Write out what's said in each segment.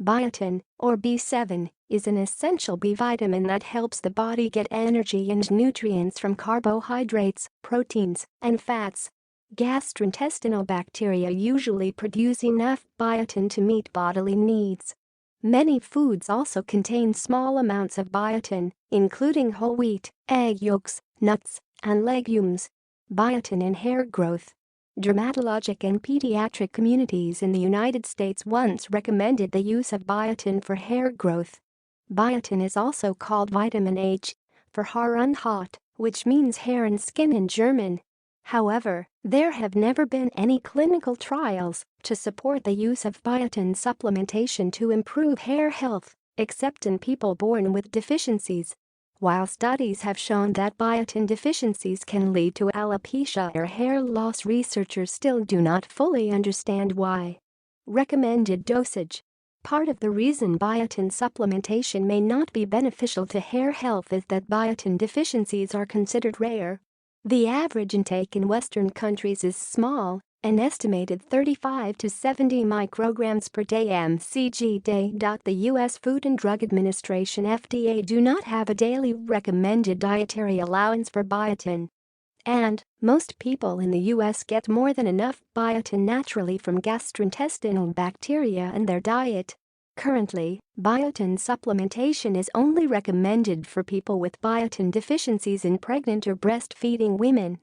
Biotin, or B7, is an essential B vitamin that helps the body get energy and nutrients from carbohydrates, proteins, and fats. Gastrointestinal bacteria usually produce enough biotin to meet bodily needs. Many foods also contain small amounts of biotin, including whole wheat, egg yolks, nuts, and legumes. Biotin in hair growth. Dermatologic and pediatric communities in the United States once recommended the use of biotin for hair growth. Biotin is also called vitamin H, for Haar und Haut, which means hair and skin in German. However, there have never been any clinical trials to support the use of biotin supplementation to improve hair health, except in people born with deficiencies. While studies have shown that biotin deficiencies can lead to alopecia or hair loss, researchers still do not fully understand why. Recommended dosage. Part of the reason biotin supplementation may not be beneficial to hair health is that biotin deficiencies are considered rare. The average intake in Western countries is small, an estimated 35 to 70 micrograms per day mcg day. The U.S. Food and Drug Administration (FDA) do not have a daily recommended dietary allowance for biotin. And most people in the U.S. get more than enough biotin naturally from gastrointestinal bacteria in their diet. Currently, biotin supplementation is only recommended for people with biotin deficiencies in pregnant or breastfeeding women.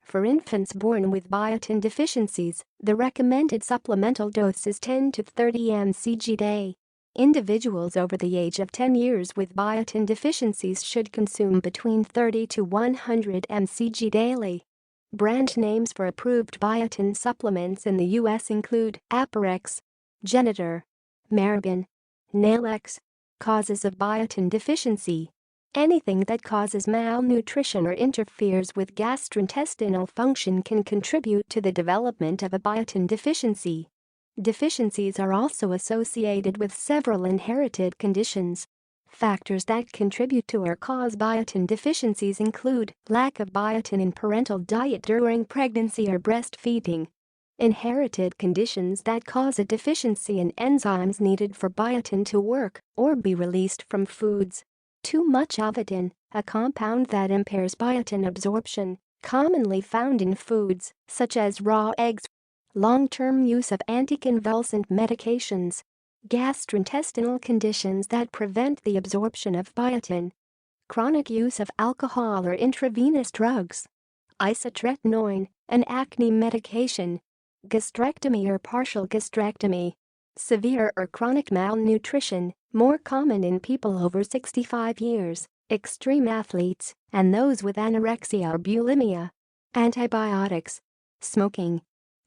For infants born with biotin deficiencies, the recommended supplemental dose is 10 to 30 mcg day. Individuals over the age of 10 years with biotin deficiencies should consume between 30 to 100 mcg daily. Brand names for approved biotin supplements in the U.S. include Aparex, Genitor, Marabin, Nail-X. Causes of biotin deficiency. Anything that causes malnutrition or interferes with gastrointestinal function can contribute to the development of a biotin deficiency. Deficiencies are also associated with several inherited conditions. Factors that contribute to or cause biotin deficiencies include lack of biotin in parental diet during pregnancy or breastfeeding. Inherited conditions that cause a deficiency in enzymes needed for biotin to work or be released from foods. Too much of it in, a compound that impairs biotin absorption, commonly found in foods such as raw eggs. Long-term use of anticonvulsant medications. Gastrointestinal conditions that prevent the absorption of biotin. Chronic use of alcohol or intravenous drugs. Isotretinoin, an acne medication. Gastrectomy or partial gastrectomy. Severe or chronic malnutrition, more common in people over 65 years, extreme athletes, and those with anorexia or bulimia. Antibiotics. Smoking.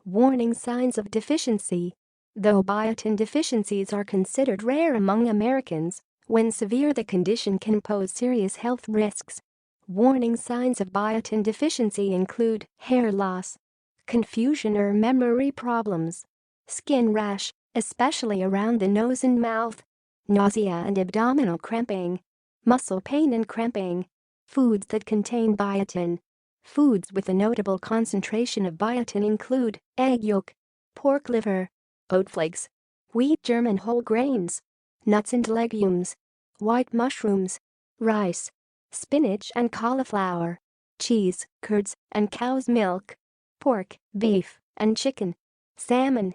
Warning signs of deficiency. Though biotin deficiencies are considered rare among Americans, when severe the condition can pose serious health risks. Warning signs of biotin deficiency include hair loss, confusion or memory problems, skin rash, especially around the nose and mouth, nausea and abdominal cramping, muscle pain and cramping. Foods that contain biotin. Foods with a notable concentration of biotin include egg yolk, pork liver, oat flakes, wheat germ and whole grains, nuts and legumes, white mushrooms, rice, spinach and cauliflower, cheese, curds, and cow's milk, pork, beef, and chicken, salmon,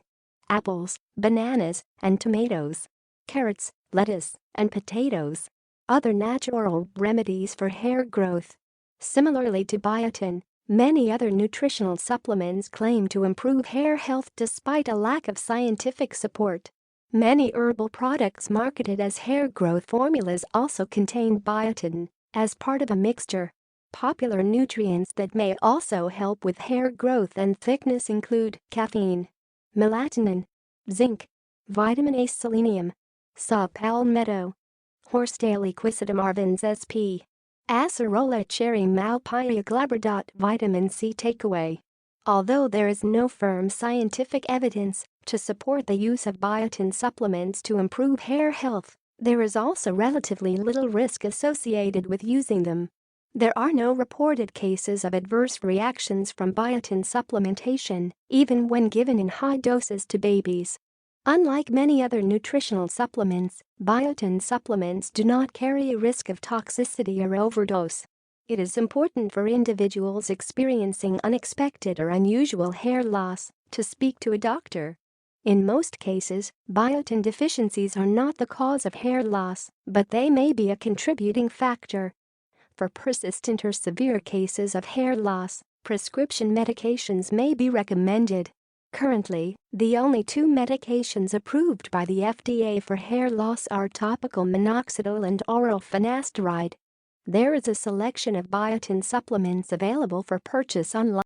apples, bananas, and tomatoes, carrots, lettuce, and potatoes. Other natural remedies for hair growth. Similarly to biotin, many other nutritional supplements claim to improve hair health despite a lack of scientific support. Many herbal products marketed as hair growth formulas also contain biotin as part of a mixture. Popular nutrients that may also help with hair growth and thickness include caffeine, melatonin, zinc, vitamin A, selenium, saw palmetto, horsetail equisetum arvens sp. Acerola cherry malpia glabra. Vitamin C takeaway. Although there is no firm scientific evidence to support the use of biotin supplements to improve hair health, there is also relatively little risk associated with using them. There are no reported cases of adverse reactions from biotin supplementation, even when given in high doses to babies. Unlike many other nutritional supplements, biotin supplements do not carry a risk of toxicity or overdose. It is important for individuals experiencing unexpected or unusual hair loss to speak to a doctor. In most cases, biotin deficiencies are not the cause of hair loss, but they may be a contributing factor. For persistent or severe cases of hair loss, prescription medications may be recommended. Currently, the only two medications approved by the FDA for hair loss are topical minoxidil and oral finasteride. There is a selection of biotin supplements available for purchase online.